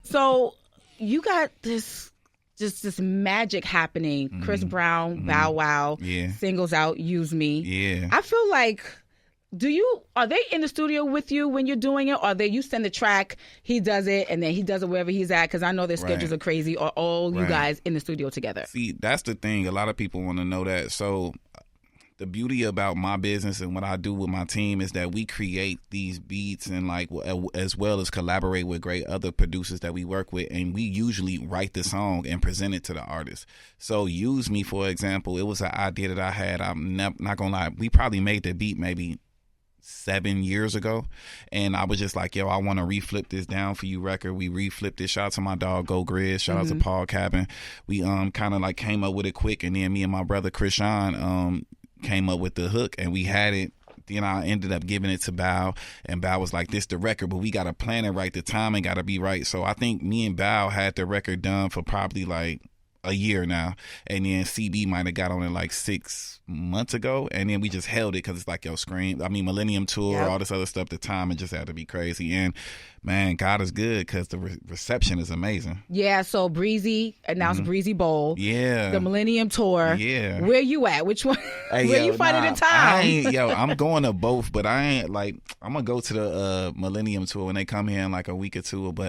So you got this magic happening. Chris Brown, Bow Wow, singles out, Use Me. Yeah. I feel like, are they in the studio with you when you're doing it, or you send the track, he does it, and then he does it wherever he's at? Because I know their schedules are crazy. Or all you guys in the studio together? See, that's the thing. A lot of people want to know that. So the beauty about my business and what I do with my team is that we create these beats and like as well as collaborate with great other producers that we work with, and we usually write the song and present it to the artist. So Use Me, for example, it was an idea that I had. I'm not gonna lie, we probably made the beat maybe 7 years ago, and I was just like, yo, I want to reflip this Down For You record. We reflipped it. Shout out to my dog Go Grizz. Shout out to Paul Cabin. We kind of like came up with it quick, and then me and my brother Krishan came up with the hook, and we had it. Then I ended up giving it to Bow, and Bow was like, this the record, but we got to plan it right. The timing got to be right. So I think me and Bow had the record done for probably like a year now, and then CB might have got on it like 6 months ago, and then we just held it because it's like, yo, Millennium Tour, all this other stuff. The timing just had to be crazy, and man, God is good because the reception is amazing. Yeah, so Breezy announced Breezy Bowl. Yeah. The Millennium Tour. Yeah. Where you at? Which one? Hey, where you finding the time? I'm going to both, but I ain't like, I'm going to go to the Millennium Tour when they come here in like a week or two. But,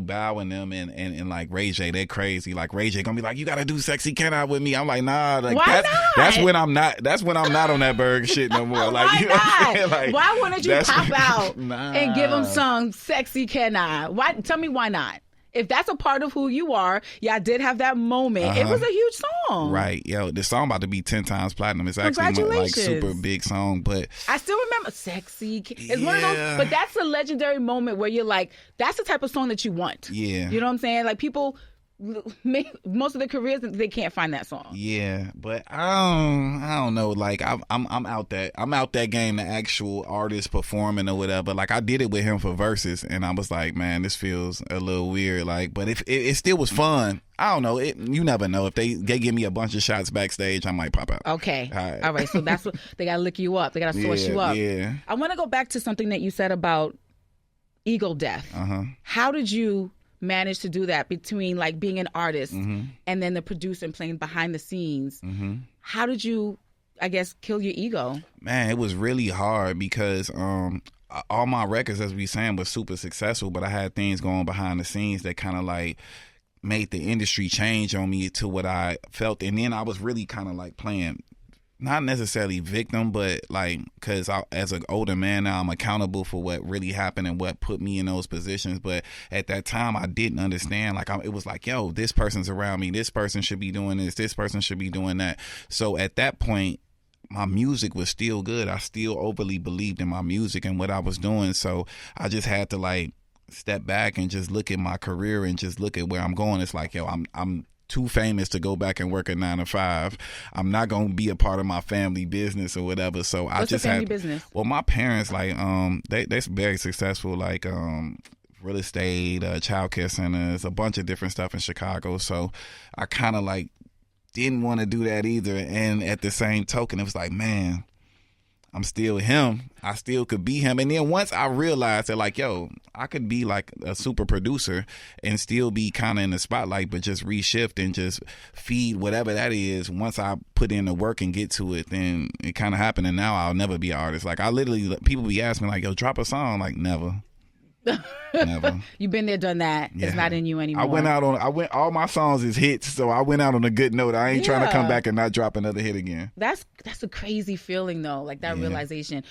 Bow and them and like Ray J, they're crazy. Like Ray J going to be like, you got to do Sexy Can I with me. I'm like, nah. Like, why not? That's when I'm not on that Berg shit no more. Like, why you know what I'm not? saying? Like, why wouldn't you pop out nah. and give them some Sexy Can I? Why? Tell me why not? If that's a part of who you are, I did have that moment. It was a huge song. Right. Yo, the song about to be 10 times platinum. It's actually like super big song, but I still remember Sexy. It's one of those, but that's a legendary moment where you're like, that's the type of song that you want. Yeah. You know what I'm saying? Like people make most of their careers, they can't find that song. Yeah, but I don't know. Like I'm out that game, the actual artist performing or whatever. Like I did it with him for verses, and I was like, man, this feels a little weird. Like, but if it still was fun. I don't know. You never know. If they give me a bunch of shots backstage, I might pop out. Okay. All right. So that's what they gotta lick you up. They gotta sauce you up. Yeah. I want to go back to something that you said about ego death. How did you manage to do that between like being an artist and then the producer and playing behind the scenes? How did you, I guess, kill your ego? Man, it was really hard because all my records, as we saying, was super successful, but I had things going behind the scenes that kind of like made the industry change on me to what I felt. And then I was really kind of like playing, not necessarily victim, but like, because as an older man now, I'm accountable for what really happened and what put me in those positions. But at that time, I didn't understand. Like, it was like, yo, this person's around me. This person should be doing this person should be doing that. So at that point, my music was still good. I still overly believed in my music and what I was doing. So I just had to like step back and just look at my career and just look at where I'm going. It's like, yo, I'm too famous to go back and work a 9 to 5. I'm not gonna be a part of my family business or whatever. So What's I just the family had business? Well, my parents like they're very successful, like real estate, childcare centers, a bunch of different stuff in Chicago. So I kind of like didn't want to do that either. And at the same token, it was like, man, I'm still him. I still could be him. And then once I realized that, like, yo, I could be like a super producer and still be kind of in the spotlight, but just reshift and just feed whatever that is. Once I put in the work and get to it, then it kind of happened. And now I'll never be an artist. Like, I literally, people be asking me, like, yo, drop a song. Like, never. Never. You've been there, done that. Yeah. It's not in you anymore. All my songs is hits, so I went out on a good note. I ain't trying to come back and not drop another hit again. That's a crazy feeling though, like that realization.